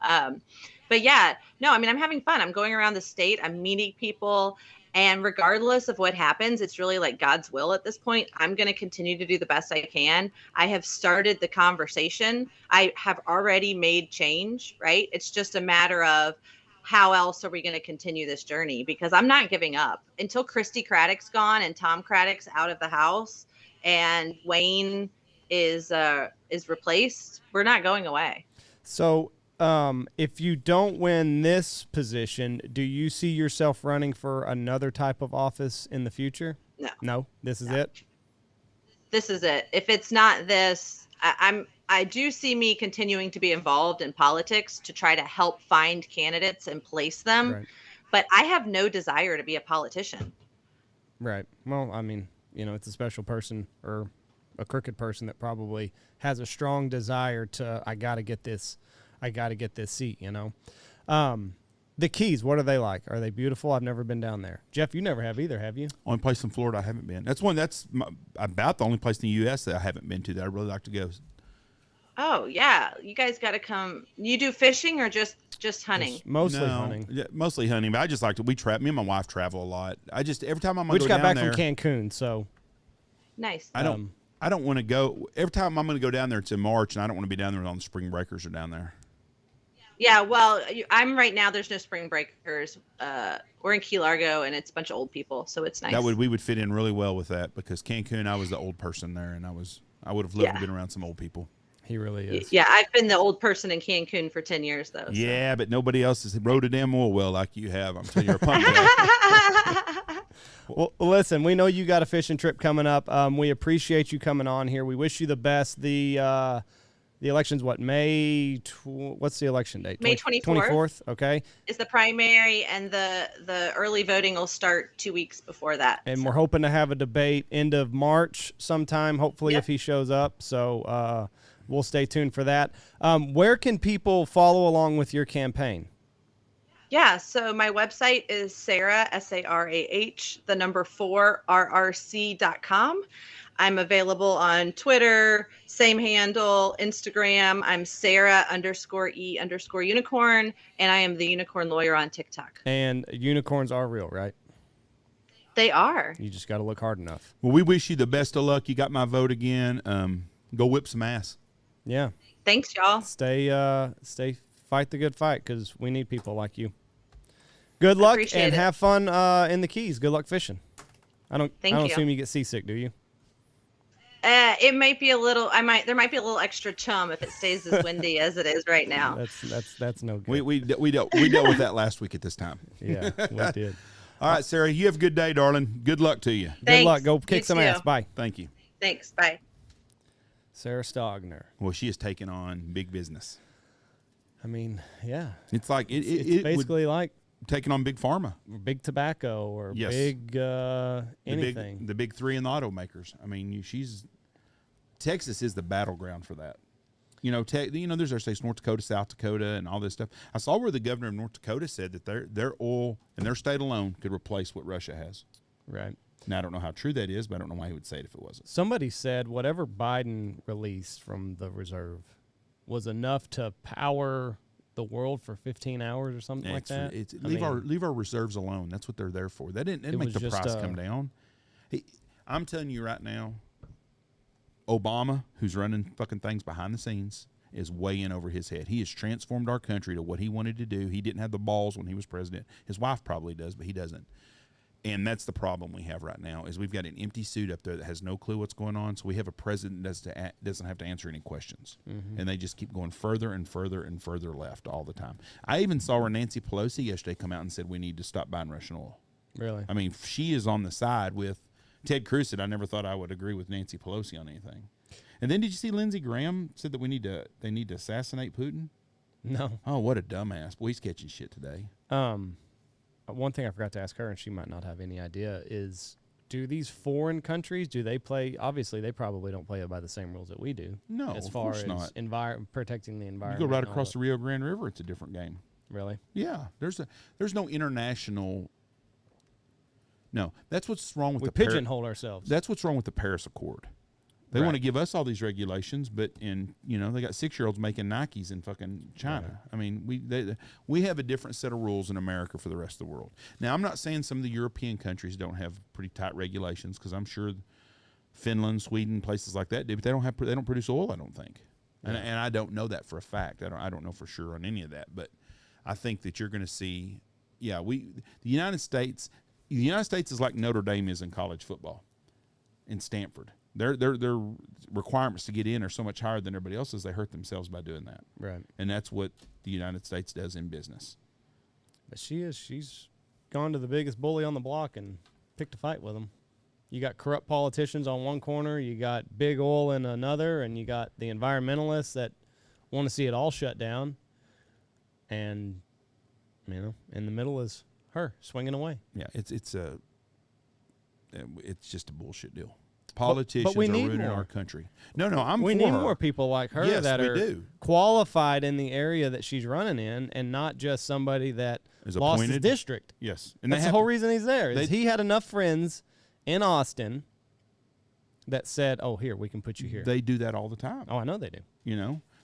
but yeah, no, I mean, I'm having fun. I'm going around the state. I'm meeting people. And regardless of what happens, it's really like God's will at this point. I'm going to continue to do the best I can. I have started the conversation. I have already made change, right? It's just a matter of how else are we going to continue this journey? Because I'm not giving up until Christy Craddock's gone and Tom Craddock's out of the house and Wayne is replaced. We're not going away. So if you don't win this position, do you see yourself running for another type of office in the future? No. No? This is it? This is it. If it's not this, I do see me continuing to be involved in politics to try to help find candidates and place them. Right. But I have no desire to be a politician. Right. Well, I mean, it's a special person or a crooked person that probably has a strong desire to, I got to get this seat, The Keys, what are they like? Are they beautiful? I've never been down there. Jeff, you never have either, have you? Only place in Florida I haven't been. That's about the only place in the U.S. that I haven't been to that I really like to go. Oh, yeah. You guys got to come. You do fishing or just hunting? Mostly hunting. Yeah, mostly hunting, but I just like to, me and my wife travel a lot. Every time I'm going to go down there. We just got back from Cancun, so. Nice. I don't want to go. Every time I'm going to go down there, it's in March, and I don't want to be down there on the spring breakers or down there. Yeah, well, I'm right now. There's no spring breakers. We're in Key Largo, and it's a bunch of old people, so it's nice. We would fit in really well with that because Cancun, I was the old person there, and I would have loved to been around some old people. He really is. Yeah, I've been the old person in Cancun for 10 years, though. So. Yeah, but nobody else has rode a damn oil well like you have. I'm telling you, you're a punk. Well, listen, we know you got a fishing trip coming up. We appreciate you coming on here. We wish you the best. The The election's what, what's the election date? May 24th. 24th, okay. Is the primary, and the early voting will start 2 weeks before that. And we're hoping to have a debate end of March sometime, hopefully, if he shows up. So we'll stay tuned for that. Where can people follow along with your campaign? Yeah, so my website is Sarah, SARAH, 4, RRC.com. I'm available on Twitter, same handle, Instagram. I'm Sarah_E_unicorn, and I am the Unicorn Lawyer on TikTok. And unicorns are real, right? They are. You just got to look hard enough. Well, we wish you the best of luck. You got my vote again. Go whip some ass. Yeah. Thanks, y'all. Stay, fight the good fight, because we need people like you. Good luck and have fun in the Keys. Good luck fishing. I don't assume you get seasick, do you? It might be a little. There might be a little extra chum if it stays as windy as it is right now. That's no good. We dealt with that last week at this time. Yeah, we did. All right, Sarah, you have a good day, darling. Good luck to you. Thanks. Good luck. Go kick some ass. Bye. Thank you. Thanks. Bye. Sarah Stogner. Well, she has taken on big business. I mean, yeah. It's like it's basically like taking on big pharma, big tobacco, or big anything. The big three in the automakers. I mean, Texas is the battleground for that. There's our states, North Dakota, South Dakota, and all this stuff. I saw where the governor of North Dakota said that their oil in their state alone could replace what Russia has. Right. Now, I don't know how true that is, but I don't know why he would say it if it wasn't. Somebody said whatever Biden released from the reserve was enough to power the world for 15 hours or something like that. Leave our reserves alone. That's what they're there for. That didn't make the price come down. I'm telling you right now, Obama, who's running fucking things behind the scenes, is way in over his head. He has transformed our country to what he wanted to do. He didn't have the balls when he was president. His wife probably does, but he doesn't. And that's the problem we have right now is we've got an empty suit up there that has no clue what's going on. So we have a president that doesn't have to answer any questions. Mm-hmm. And they just keep going further and further and further left all the time. I even saw where Nancy Pelosi yesterday come out and said we need to stop buying Russian oil. Really? I mean, she is on the side with Ted Cruz said, I never thought I would agree with Nancy Pelosi on anything. And then did you see Lindsey Graham said that they need to assassinate Putin? No. Oh, what a dumbass. Boy, he's catching shit today. One thing I forgot to ask her, and she might not have any idea, is do these foreign countries, do they play, obviously they probably don't play it by the same rules that we do. No, as far of course as protecting the environment. You go right across the Rio Grande River, it's a different game. Really? Yeah. There's no international. No, that's what's wrong with we pigeonhole ourselves. That's what's wrong with the Paris Accord. They want to give us all these regulations, but they got 6-year-olds making Nikes in fucking China. Right. I mean, we have a different set of rules in America for the rest of the world. Now, I'm not saying some of the European countries don't have pretty tight regulations, because I'm sure Finland, Sweden, places like that do, but they don't produce oil, I don't think. Yeah. And I don't know that for a fact. I don't know for sure on any of that, but I think that you're going to see. Yeah, the United States is like Notre Dame is in college football, in Stanford. Their requirements to get in are so much higher than everybody else's, they hurt themselves by doing that. Right. And that's what the United States does in business. But she's gone to the biggest bully on the block and picked a fight with him. You got corrupt politicians on one corner, you got big oil in another, and you got the environmentalists that want to see it all shut down. And, in the middle is her swinging away. Yeah, it's just a bullshit deal. Politicians but we are need ruining more. our country. No, we need more people like her that are qualified in the area that she's running in, and not just somebody that lost his district. Yes, and that's the whole reason he's there. He had enough friends in Austin that said, "Oh, here, we can put you here." They do that all the time. Oh, I know they do.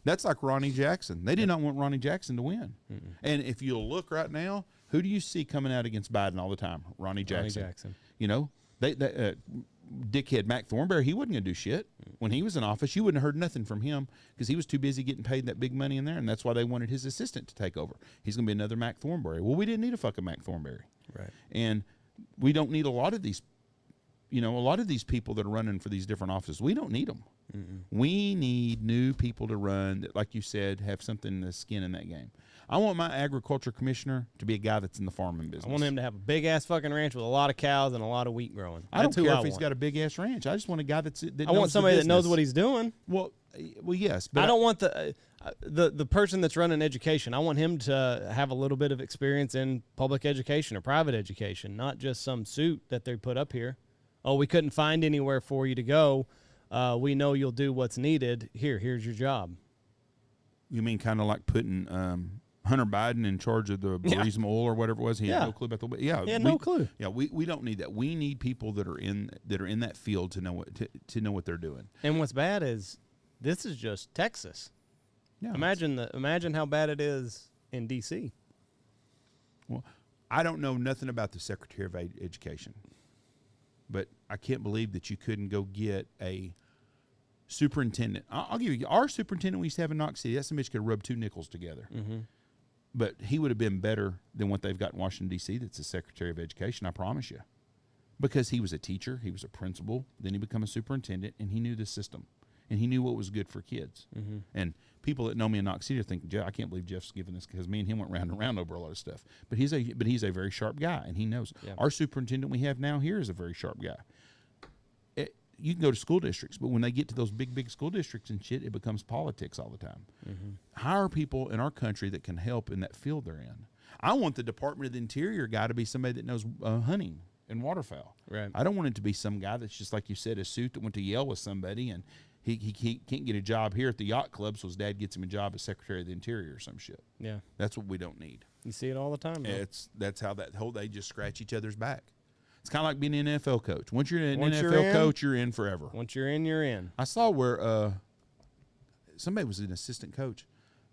That's like Ronnie Jackson. They did not want Ronnie Jackson to win. Mm-mm. And if you'll look right now, who do you see coming out against Biden all the time? Ronnie Jackson. They dickhead Mac Thornberry, he wasn't going to do shit. When he was in office, you wouldn't have heard nothing from him because he was too busy getting paid that big money in there, and that's why they wanted his assistant to take over. He's going to be another Mac Thornberry. Well, we didn't need a fucking Mac Thornberry. Right. And we don't need a lot of these, a lot of these people that are running for these different offices. We don't need them. Mm-mm. We need new people to run that, like you said, have something in the skin in that game. I want my agriculture commissioner to be a guy that's in the farming business. I want him to have a big ass fucking ranch with a lot of cows and a lot of wheat growing. I don't That's who care I if he's want. got a big ass ranch. I just want a guy that I knows want somebody the that knows business. what he's doing. Well, yes, but I don't want the person that's running education. I want him to have a little bit of experience in public education or private education, not just some suit that they put up here. Oh, we couldn't find anywhere for you to go. We know you'll do what's needed. Here's your job. You mean kind of like putting Hunter Biden in charge of the Burisma oil or whatever it was? He had no clue about the no clue. Yeah, we don't need that. We need people that are in that field to know what they're doing. And what's bad is this is just Texas. Yeah, Imagine how bad it is in D.C. Well, I don't know nothing about the Secretary of Education, but I can't believe that you couldn't go get a superintendent. I'll give you our superintendent we used to have in Knox City. That some bitch could rub two nickels together. Mm-hmm. But he would have been better than what they've got in Washington, D.C. That's the Secretary of Education, I promise you. Because he was a teacher, he was a principal, then he became a superintendent, and he knew the system. And he knew what was good for kids. Mm-hmm. And people that know me in Knox City are thinking, I can't believe Jeff's giving this, because me and him went round and round over a lot of stuff. But he's a very sharp guy, and he knows. Yeah. Our superintendent we have now here is a very sharp guy. You can go to school districts, but when they get to those big school districts and shit, it becomes politics all the time. Mm-hmm. Hire people in our country that can help in that field they're in. I want the Department of the Interior guy to be somebody that knows hunting and waterfowl. Right. I don't want it to be some guy that's just, like you said, a suit that went to Yale with somebody and he can't get a job here at the yacht club, so his dad gets him a job as Secretary of the Interior or some shit. Yeah. That's what we don't need. You see it all the time. That's how they just scratch each other's back. It's kind of like being an NFL coach. Once you're an Once you're NFL in, coach, you're in forever. Once you're in, you're in. I saw where somebody was an assistant coach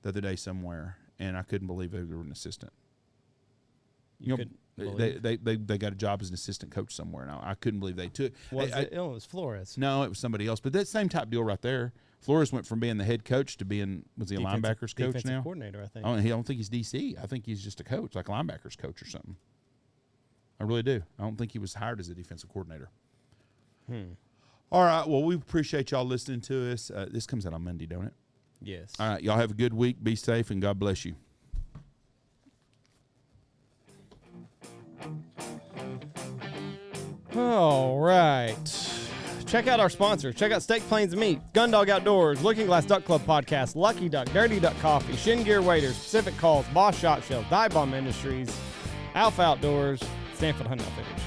the other day somewhere, and I couldn't believe they were an assistant. You They got a job as an assistant coach somewhere. Now I couldn't believe they took. It was Flores. No, it was somebody else. But that same type deal right there. Flores went from being the head coach to being was he a linebackers coach defensive now? Coordinator, I think. I don't think he's DC. I think he's just a coach, like a linebackers coach or something. I really do. I don't think he was hired as a defensive coordinator. All right. Well, we appreciate y'all listening to us. This comes out on Monday, don't it? Yes. All right. Y'all have a good week. Be safe, and God bless you. All right. Check out our sponsors. Check out Steak Plains Meat, Gundog Outdoors, Looking Glass Duck Club Podcast, Lucky Duck, Dirty Duck Coffee, Shin Gear Waders, Pacific Calls, Boss Shot Shell, Dive Bomb Industries, Alpha Outdoors, Stanford Hunting Outfitters.